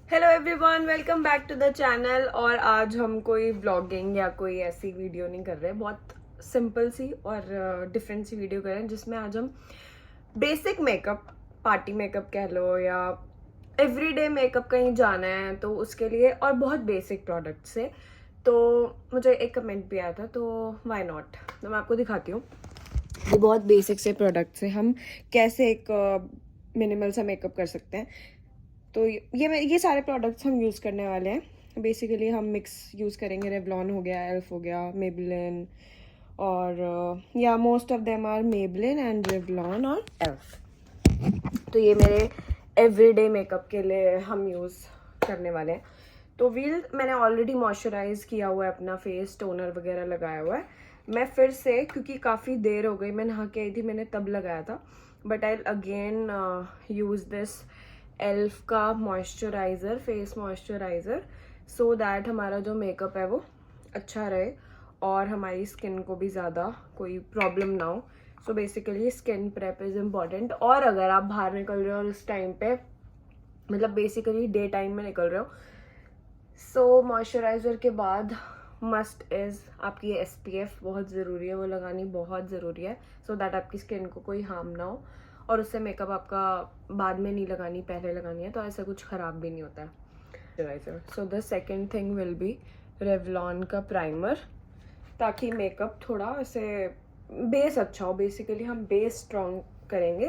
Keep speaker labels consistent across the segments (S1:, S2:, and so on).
S1: Hello everyone, welcome back to the channel. और आज हम कोई व्लॉगिंग या कोई ऐसी वीडियो नहीं कर रहे, बहुत सिंपल सी और डिफरेंट सी वीडियो कर रहे हैं जिसमें आज हम बेसिक मेकअप, पार्टी मेकअप कह लो या एवरीडे मेकअप कहीं जाना है तो उसके लिए, और बहुत बेसिक प्रोडक्ट से। तो मुझे एक कमेंट भी आया था, तो व्हाई नॉट, तो मैं आपको दिखाती हूँ ये बहुत बेसिक से प्रोडक्ट से हम कैसे एक मिनिमल सा मेकअप कर सकते हैं। तो ये सारे प्रोडक्ट्स हम यूज़ करने वाले हैं। बेसिकली हम मिक्स यूज़ करेंगे। रेवलॉन हो गया, एल्फ हो गया, मेबलिन, और या most of them are Maybelline and Revlon और एल्फ। तो ये मेरे एवरीडे मेकअप के लिए हम यूज़ करने वाले हैं। तो मैंने ऑलरेडी मॉइस्चराइज किया हुआ है अपना फेस, टोनर वगैरह लगाया हुआ है। मैं फिर से, क्योंकि काफ़ी देर हो गई, मैं नहा के आई थी, मैंने तब लगाया था, but I again use this Elf का moisturiser, face moisturiser, so that हमारा जो मेकअप है वो अच्छा रहे और हमारी स्किन को भी ज़्यादा कोई प्रॉब्लम ना हो। So basically skin prep is important. और अगर आप बाहर निकल रहे हो और इस टाइम पे, मतलब बेसिकली डे टाइम में निकल रहे हो, सो मॉइस्चराइज़र के बाद मस्ट इज़ आपकी SPF बहुत ज़रूरी है, वो लगानी बहुत ज़रूरी है, सो दैट आपकी स्किन को कोई हार्म ना हो। और उससे मेकअप आपका बाद में नहीं लगानी, पहले लगानी है, तो ऐसा कुछ ख़राब भी नहीं होता है moisturiser. So the second thing will be Revlon का प्राइमर, ताकि मेकअप थोड़ा ऐसे बेस अच्छा हो। बेसिकली हम बेस स्ट्रॉन्ग करेंगे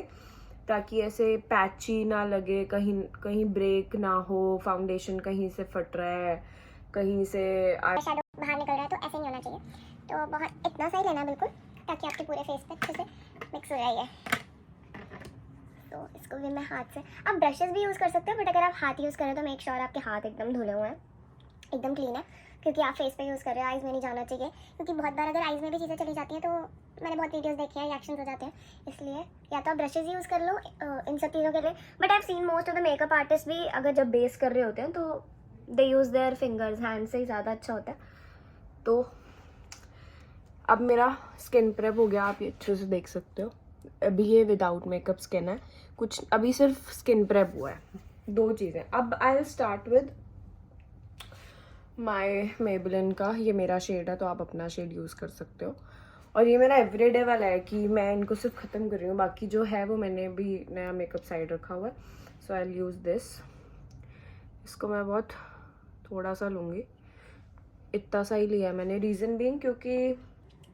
S1: ताकि ऐसे पैची ना लगे, कहीं कहीं ब्रेक ना हो, फाउंडेशन कहीं से फट रहा है, कहीं से
S2: शैडो बाहर निकल रहा है, तो ऐसे नहीं होना चाहिए। तो बहुत इतना सा ही लेना बिल्कुल, ताकि आपके पूरे फेस पे अच्छे से मिक्स हो जाए ये। तो इसको भी मैं हाथ से, आप ब्रशेस भी यूज़ कर सकते हो, बट अगर आप हाथ यूज़ करें तो मेक श्योर आपके हाथ एकदम धुले हुए हैं, एकदम क्लीन है, क्योंकि आप फेस पे यूज़ कर रहे हो, आइज़ में नहीं जाना चाहिए। क्योंकि बहुत बार अगर आइज़ में भी चीज़ें चली जाती हैं तो मैंने बहुत वीडियोस देखे हैं, रिएक्शंस हो जाते हैं। इसलिए या तो आप ब्रशेज यूज़ कर लो इन सब चीज़ों के लिए। But I have seen most of the makeup artist भी अगर जब बेस कर रहे होते हैं तो दे यूज़ देयर फिंगर्स, हैंड से ही ज़्यादा अच्छा होता है।
S1: तो अब मेरा स्किन प्रेप हो गया, आप ये अच्छे से देख सकते हो। अभी ये विदाउट मेकअप स्किन है, कुछ अभी सिर्फ स्किन प्रेप हुआ है। दो चीज़ें। अब आई will start with my Maybelline का, ये मेरा शेड है तो आप अपना शेड यूज़ कर सकते हो। और ये मेरा एवरीडे वाला है कि मैं इनको सिर्फ ख़त्म कर रही हूँ, बाकी जो है वो मैंने भी नया मेकअप साइड रखा हुआ है। सो आई विल यूज़ दिस। इसको मैं बहुत थोड़ा सा लूँगी, इतना सा ही लिया मैंने, रीज़न बीइंग क्योंकि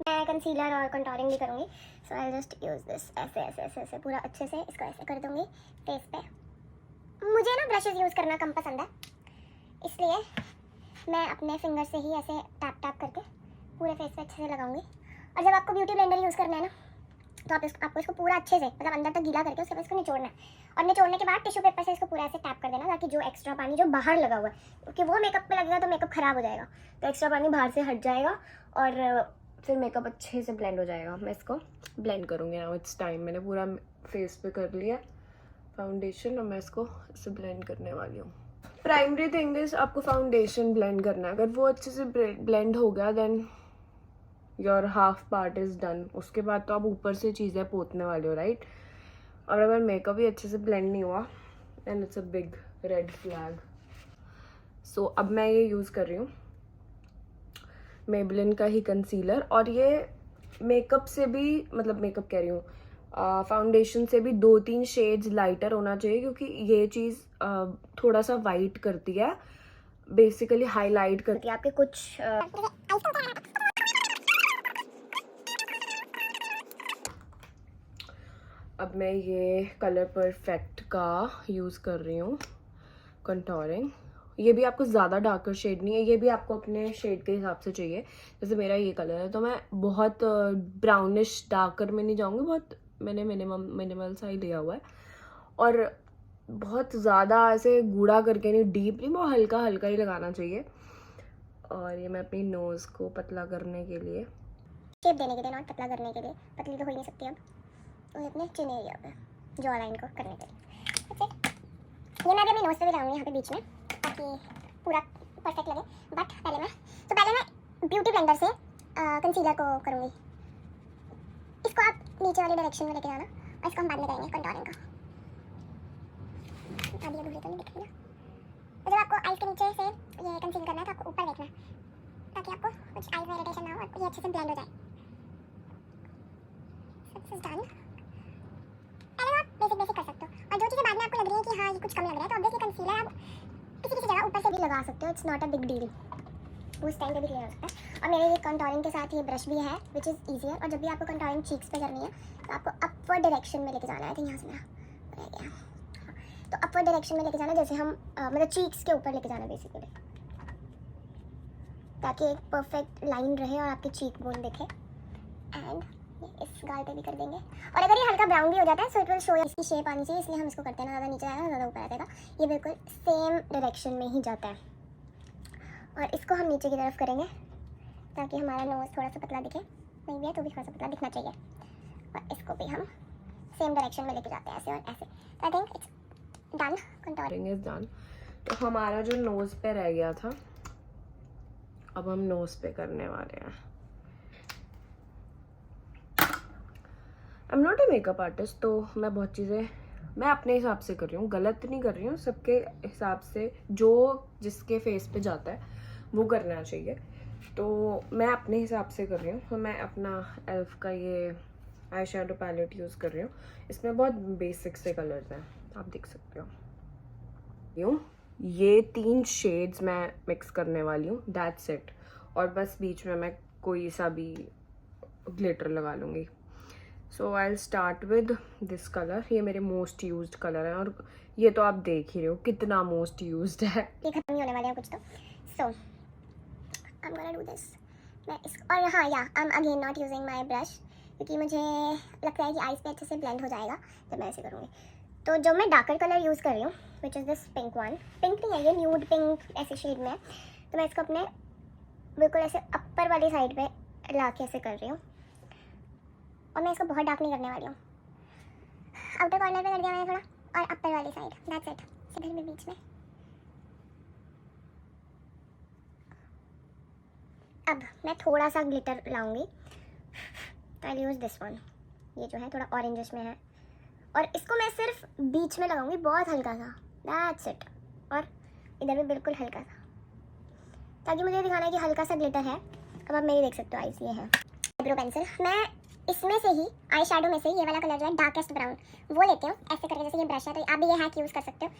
S2: मैं कंसीलर और कंटूरिंग भी करूँगी। सो आई जस्ट यूज़ दिस, ऐसे ऐसे ऐसे ऐसे पूरा अच्छे से इसको ऐसे कर दूँगी फेस पे। मुझे ना ब्रशेज यूज़ करना कम पसंद है, इसलिए मैं अपने फिंगर से ही ऐसे टैप टैप करके पूरे फेस पे अच्छे से लगाऊंगी। और जब आपको ब्यूटी ब्लेंडर यूज़ करना है ना, तो आपको इसको पूरा अच्छे से, मतलब अंदर तक गीला करके उसके बाद इसको निचोड़ना है। और निचोड़ने के बाद टिश्यू पेपर से इसको पूरा ऐसे टैप कर देना, ताकि जो एक्स्ट्रा पानी जो बाहर लगा हुआ है, क्योंकि वो मेकअप पे लगेगा तो मेकअप ख़राब हो जाएगा, तो एक्स्ट्रा पानी बाहर से हट जाएगा और फिर मेकअप अच्छे से ब्लेंड हो जाएगा। मैं इसको ब्लेंड करूँगी नाउ, इट्स टाइम। मैंने पूरा फेस पे कर लिया फाउंडेशन और मैं इसको इससे ब्लेंड करने वाली हूँ। प्राइमरी थिंग इज आपको फाउंडेशन ब्लेंड करना है। अगर वो अच्छे से ब्लेंड हो गया then your half part is done. उसके बाद तो आप ऊपर से चीज़ें पोतने वाले हो, राइट? और अगर मेकअप ही अच्छे से ब्लेंड नहीं हुआ then it's a big red flag. So अब मैं ये यूज़ कर रही हूँ मेबलिन का ही कंसीलर, और ये मेकअप से भी, मतलब मेकअप कह रही हूँ, फाउंडेशन से भी 2-3 शेड्स लाइटर होना चाहिए, क्योंकि ये चीज़ थोड़ा सा वाइट करती है, बेसिकली हाईलाइट करती है आपके कुछ अब मैं ये कलर परफेक्ट का यूज़ कर रही हूँ कंटूरिंग। ये भी आपको ज़्यादा डार्कर शेड नहीं है, ये भी आपको अपने शेड के हिसाब से चाहिए। जैसे मेरा ये कलर है तो मैं बहुत ब्राउनिश डार्कर में नहीं जाऊँगी, बहुत मैंने मिनिमल सा ही लिया हुआ है। और बहुत ज़्यादा ऐसे गूढ़ा करके नहीं, डीप नहीं, बहुत हल्का हल्का ही लगाना चाहिए। और ये मैं अपनी नोज़ को पतला करने के लिए, शेप देने के लिए, नॉट पतला करने के लिए, पतली तो हो ही नहीं सकती अब, तो अपने चिन एरिया पे जॉ लाइन को करने के लिए। ये मैं अभी अपनी नोज़ पे भी लगाऊंगी, यहाँ पे बीच में, ताकि पूरा परफेक्ट लगे। बट पहले मैं ब्यूटी ब्लेंडर से कंसीलर को करूँगी। इसको आप नीचे वाली डायरेक्शन में लेके जाना, और इसको हम बाद में करेंगे कंटूरिंग का। अभी अधूरी तो नहीं दिख रही ना, तो जब आइज के नीचे से ये कंसील करना है, तो आपको ऊपर देखना है ताकि आपको कुछ आइज में इरिटेशन ना हो और ये अच्छे से ब्लेंड हो जाए। So this is done. पहले आप बेसिक कर सकते हो, और जो चीज़ें बाद में आपको लग रही है कि हाँ ये कुछ कम लग रहा है, तो ऑब्वियसली कंसीलर आप किसी किसी जगह ऊपर से भी लगा सकते हो। It's not a big deal, उस टाइम पे भी क्लियर हो सकता है। और मेरे ये कंटूरिंग के साथ ये ब्रश भी है विच इज़ ईजियर। और जब भी आपको कंटूरिंग चीक्स पे करनी है तो आपको अपवर्ड डायरेक्शन में लेके जाना है। तो यहाँ से मेरा रह गया, तो अपवर्ड डायरेक्शन में लेके जाना, जैसे हम मतलब चीक्स के ऊपर लेके जाना बेसिकली, ताकि एक परफेक्ट लाइन रहे और आपके चीक बोन दिखे। एंड इस गाल पे भी कर देंगे। और अगर ये हल्का ब्राउन भी हो जाता है सो इट विल शो इसकी शेप आनी चाहिए, इसलिए हम इसको करते हैं ना ज़्यादा नीचे आएगा ना ज़्यादा ऊपर आ जाएगा। ये बिल्कुल सेम डायरेक्शन में ही जाता है। और इसको हम नीचे की तरफ करेंगे ताकि हमारा नोज़ थोड़ा सा पतला दिखे, नहीं भी है तो भी थोड़ा सा पतला दिखना चाहिए। और इसको भी हम सेम डायरेक्शन में लेके जाते हैं, ऐसे और ऐसे। I think it's done, contouring
S1: is done. तो हमारा जो नोज़ पे रह गया था, अब हम नोज़ पे करने वाले हैं। आई am not a makeup artist, तो मैं बहुत चीज़ें मैं अपने हिसाब से कर रही हूँ, गलत नहीं कर रही हूँ, सबके हिसाब से जो जिसके फेस पे जाता है वो करना चाहिए। तो मैं अपने हिसाब से कर रही हूँ। तो मैं अपना एल्फ का ये आई शेडो पैलेट यूज़ कर रही हूँ। इसमें बहुत बेसिक से कलर्स हैं, आप देख सकते हो। ये 3 शेड्स मैं मिक्स करने वाली हूँ, दैट्स इट। और बस बीच में मैं कोई सा भी ग्लिटर लगा लूँगी। So I will start with this colour. ये मेरे मोस्ट यूज्ड कलर है, और ये तो आप देख ही रहे हो कितना मोस्ट यूज्ड है।
S2: ये खत्म नहीं होने वाले हैं कुछ तो। So I am gonna do this. मैं इस और हाँ या I am again not using my brush, क्योंकि मुझे लगता है कि आइज पे अच्छे से ब्लेंड हो जाएगा जब मैं ऐसे करूँगी। तो जो मैं डार्कर कलर यूज़ कर रही हूँ which is this pink one, pink नहीं है ये न्यूड पिंक ऐसे शेड में है। तो मैं इसको अपने बिल्कुल ऐसे अपर वाली साइड पे ला के ऐसे कर रही हूँ। और मैं इसको बहुत डार्क नहीं करने वाली हूँ, आउटर कॉर्नर पे कर दिया मैंने थोड़ा, और अपर वाली साइड, दैट्स इट। इधर भी बीच में। अब मैं थोड़ा सा ग्लिटर लाऊंगी, आई यूज़ दिस वन, ये जो है थोड़ा ऑरेंजिश में है, और इसको मैं सिर्फ बीच में लगाऊंगी, बहुत हल्का सा, दैट्स इट। और इधर भी बिल्कुल हल्का सा, ताकि मुझे दिखाना है कि हल्का सा ग्लिटर है। अब आप मेरी देख सकते हो आइज, ये है आईब्रो पेंसिल। मैं इसमें से ही आई शेडो में से ये वाला कलर जो है डार्केस्ट ब्राउन वो लेती हूँ ऐसे करके, जैसे ये ब्रश है तो आप भी ये हैक यूज़ कर सकते हो।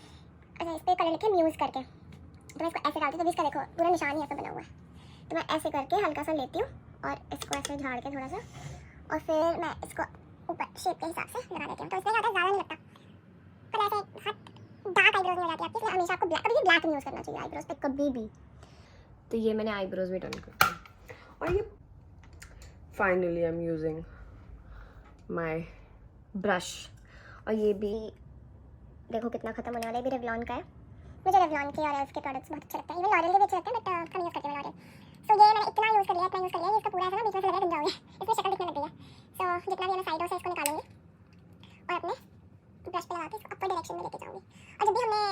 S2: अच्छा, इस पर कलर लेके म्यूज़ करके तो मैं इसको ऐसे डालती हूँ, तभी इसका देखो पूरा निशान ही ऐसा बना हुआ है। तो मैं ऐसे करके हल्का सा लेती हूँ और इसको ऐसे झाड़ के थोड़ा सा, और फिर मैं इसको ऊपर शेप के हिसाब से लगा देती हूँ। तो इसमें ज़्यादा नहीं लगता, पर ऐसे हाथ डार्क आईब्रोज में जाती है आपकी, इसलिए हमेशा आपको ब्लैक, कभी भी ब्लैक नहीं यूज़ करना चाहिए आईब्रोज पे कभी भी। तो ये मैंने आईब्रोज भी डन कर दिया।
S1: और ये finally I am using my brush.
S2: और ये भी देखो कितना खत्म होने वाला है। ये भी रेवलॉन का है, मुझे रेवलॉन के और एल्फ के प्रोडक्ट्स बहुत अच्छे लगते हैं, इवन लॉरियल के भी अच्छे लगते हैं, बट कम यूज़ करती हूँ मैं लॉरियल। सो ये मैंने इतना यूज़ कर लिया ये इसका पूरा ऐसा ना बीच में से लगा गंदा हो गया, इसमें शक्ल दिखने लग गई है। सो जितना भी मैं साइडों से इसको निकालूंगी और अपने ब्रश पे लगा के इसको अपर डायरेक्शन में लेके जाऊँगी। और जब भी हमें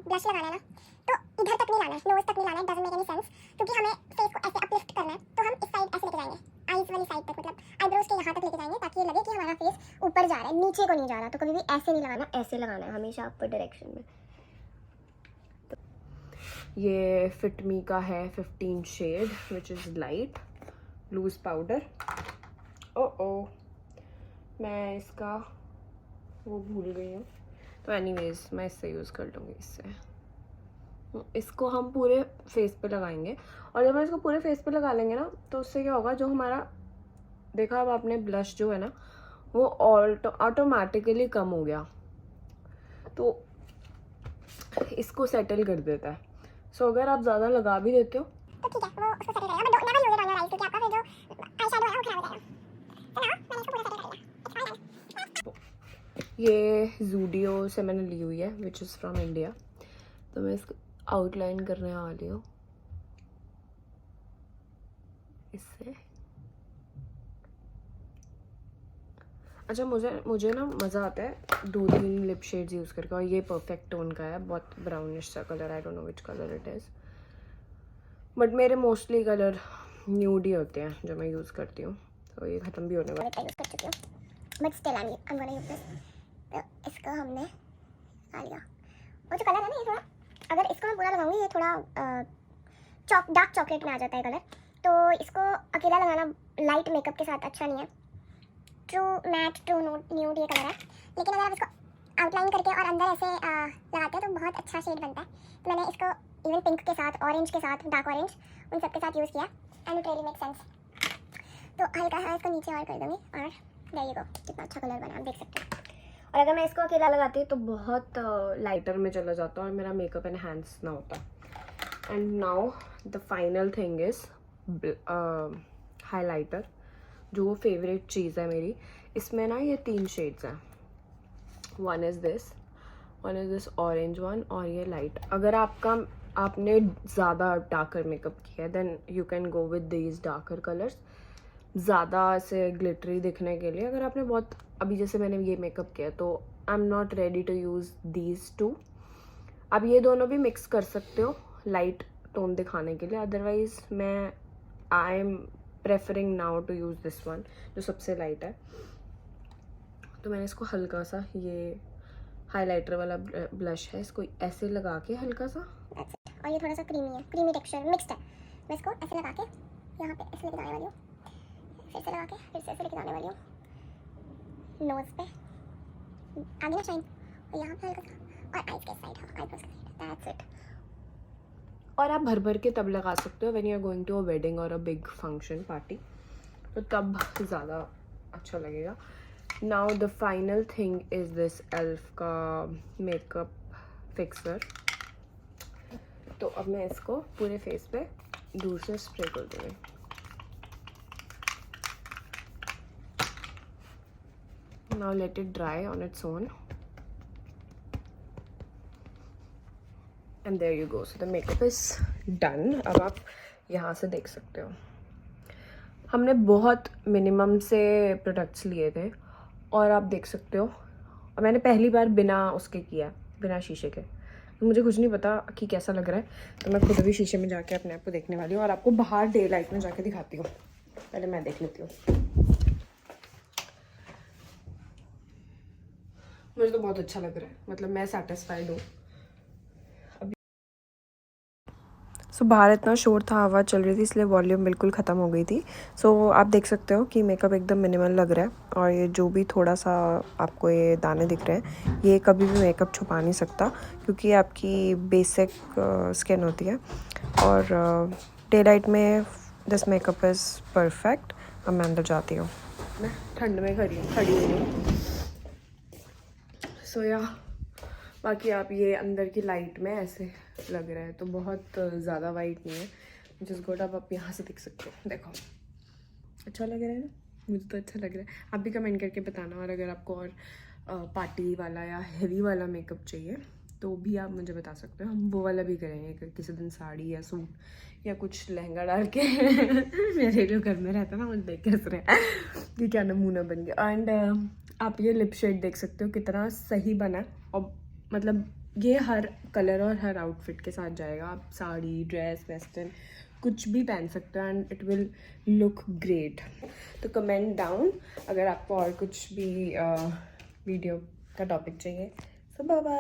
S2: ब्रश लगाना है ना तो इधर तक नहीं लाना है, नोज तक नहीं लाना है, डजंट मेक एनी सेंस, क्योंकि हमें फेस को ऐसे अपलिफ्ट करना है। तो हम इस साइड ऐसे लेके जाएंगे, आईज वाली साइड तक, मतलब आईब्रोज के यहाँ तक लेके जाएंगे, ताकि ये लगे कि हमारा फेस ऊपर जा रहा है, नीचे को नहीं जा रहा। तो कभी भी ऐसे नहीं लगाना, ऐसे लगाना है हमेशा अपर डायरेक्शन में।
S1: ये फिट मी का है 15 shade which is light loose powder. ओ मैं इसका वो भूल गई हूँ, तो एनीवेज मैं इससे यूज़ कर लूँगी। इसको हम पूरे फेस पे लगाएंगे, और जब हम इसको पूरे फेस पे लगा लेंगे ना तो उससे क्या होगा, जो हमारा देखा अब आपने ब्लश जो है ना वो ऑटोमेटिकली कम हो गया, तो इसको सेटल कर देता है। सो अगर आप ज़्यादा लगा भी देते हो
S2: तो ठीक है, वो उसको सेटल करेगा, but never use it on your eyes, क्योंकि आपका फिर जो आई शेडो है वो खराब हो जाएगा। तो ना मैंने इसको पूरा सेटल कर लिया।
S1: ये जूडियो से मैंने ली हुई है विच इज़ फ्रॉम इंडिया। तो मैं इसको आउटलाइन करने वाली हूँ इससे। अच्छा, मुझे ना मज़ा आता है 2-3 लिप शेड्स यूज़ करके, और ये परफेक्ट टोन का है, बहुत ब्राउनिश सा colour, I don't know which colour it is, but मेरे मोस्टली कलर न्यूड ही होते हैं जो मैं यूज़ करती हूँ। तो ये ख़त्म भी होने वाला है,
S2: यूज़ कर चुकी हूँ, but still I am gonna use this. तो इसको हमने आ लिया, वो जो कलर है ना ये थोड़ा अगर इसको मैं पूरा लगाऊंगी, ये थोड़ा डार्क चॉकलेट में आ जाता है कलर, तो इसको अकेला लगाना लाइट मेकअप के साथ अच्छा नहीं है। ट्रू मैट, ट्रू न्यूड ये कलर है, लेकिन अगर आप इसको आउटलाइन करके और अंदर ऐसे लगाते हैं तो बहुत अच्छा शेड बनता है। तो मैंने इसको इवन पिंक के साथ, ऑरेंज के साथ, डार्क ऑरेंज, उन सब के साथ यूज़ किया and it really make sense. तो हल्का सा इसको नीचे और कर दूँगी और देयर यू गो, कितना अच्छा कलर बना, आप देख सकते हैं।
S1: और अगर मैं इसको अकेला लगाती तो बहुत लाइटर में चला जाता और मेरा मेकअप एनहांस ना होता। And now the final thing is highlighter, जो वो फेवरेट चीज़ है मेरी। इसमें ना ये 3 शेड्स हैं, one is this orange one और ये लाइट। अगर आपने ज़्यादा डार्कर मेकअप किया है then you can go with these darker colours, ज़्यादा ऐसे ग्लिटरी दिखने के लिए। अगर आपने बहुत, अभी जैसे मैंने ये मेकअप किया तो I am not ready to use these two. आप ये दोनों भी मिक्स कर सकते हो लाइट टोन दिखाने के लिए, अदरवाइज मैं I am preferring now to use this one जो सबसे लाइट है। तो मैंने इसको हल्का सा, ये हाइलाइटर वाला ब्लश है, इसको ऐसे लगा के हल्का सा,
S2: और ये थोड़ा सा क्रीमी है, क्रीमी टेक्सचर मिक्स्ड है। मैं इसको ऐसे लगा के यहाँ पे ऐसे लेके जाने वाली हूँ, फिर से लगा के फिर से ऐसे लेके जाने वाली हूँ नोज पे, आगे ना शाइन, और यहाँ पे हल्का सा, और आईज के साइड, हाँ आईब्रोज के साइड, दैट्स इट।
S1: और आप भर भर के तब लगा सकते हो when you are going to a wedding और अ बिग फंक्शन पार्टी, तो तब ज़्यादा अच्छा लगेगा। Now the final thing is this Elf का मेकअप फिक्सर। तो अब मैं इसको पूरे फेस पे दूर से स्प्रे कर दूँगी। Now let it dry on its own and there you go. So the makeup is done. अब आप यहाँ से देख सकते हो हमने बहुत मिनिमम से प्रोडक्ट्स लिए थे, और आप देख सकते हो मैंने पहली बार बिना उसके किया, बिना शीशे के। तो मुझे कुछ नहीं पता कि कैसा लग रहा है, तो मैं खुद भी शीशे में जाके अपने आप को देखने वाली हूँ और आपको बाहर डे लाइट में जाके दिखाती हूँ। पहले मैं देख लेती हूँ। मुझे तो बहुत अच्छा लग रहा है, मतलब मैं सेटिस्फाइड हूँ। सो बाहर इतना शोर था, हवा चल रही थी, इसलिए वॉल्यूम बिल्कुल ख़त्म हो गई थी। सो आप देख सकते हो कि मेकअप एकदम मिनिमल लग रहा है, और ये जो भी थोड़ा सा आपको ये दाने दिख रहे हैं, ये कभी भी मेकअप छुपा नहीं सकता, क्योंकि आपकी बेसिक स्किन होती है। और डे लाइट में दिस मेकअप इज़ परफेक्ट। अब मैं अंदर जाती हूँ, मैं ठंड में खड़ी हुई हूँ। सो या बाकी आप ये अंदर की लाइट में ऐसे लग रहा है, तो बहुत ज़्यादा वाइट नहीं है, जिस गुड। आप यहाँ से देख सकते हो, देखो अच्छा लग रहा है ना, मुझे तो अच्छा लग रहा है। आप भी कमेंट करके बताना, और अगर आपको और पार्टी वाला या हेवी वाला मेकअप चाहिए तो भी आप मुझे बता सकते हो, हम वो वाला भी करेंगे किसी दिन, साड़ी या सूट या कुछ लहंगा डाल के। मेरे जो घर में रहता है ना, मुझे देख के हंस रहे हैं कि क्या नमूना बन गया। एंड आप ये लिप शेड देख सकते हो कितना सही बना है, और मतलब ये हर कलर और हर आउटफिट के साथ जाएगा। आप साड़ी, ड्रेस, वेस्टर्न कुछ भी पहन सकते हो and it will look great. तो कमेंट डाउन अगर आपको और कुछ भी वीडियो का टॉपिक चाहिए। सो बाय बाय।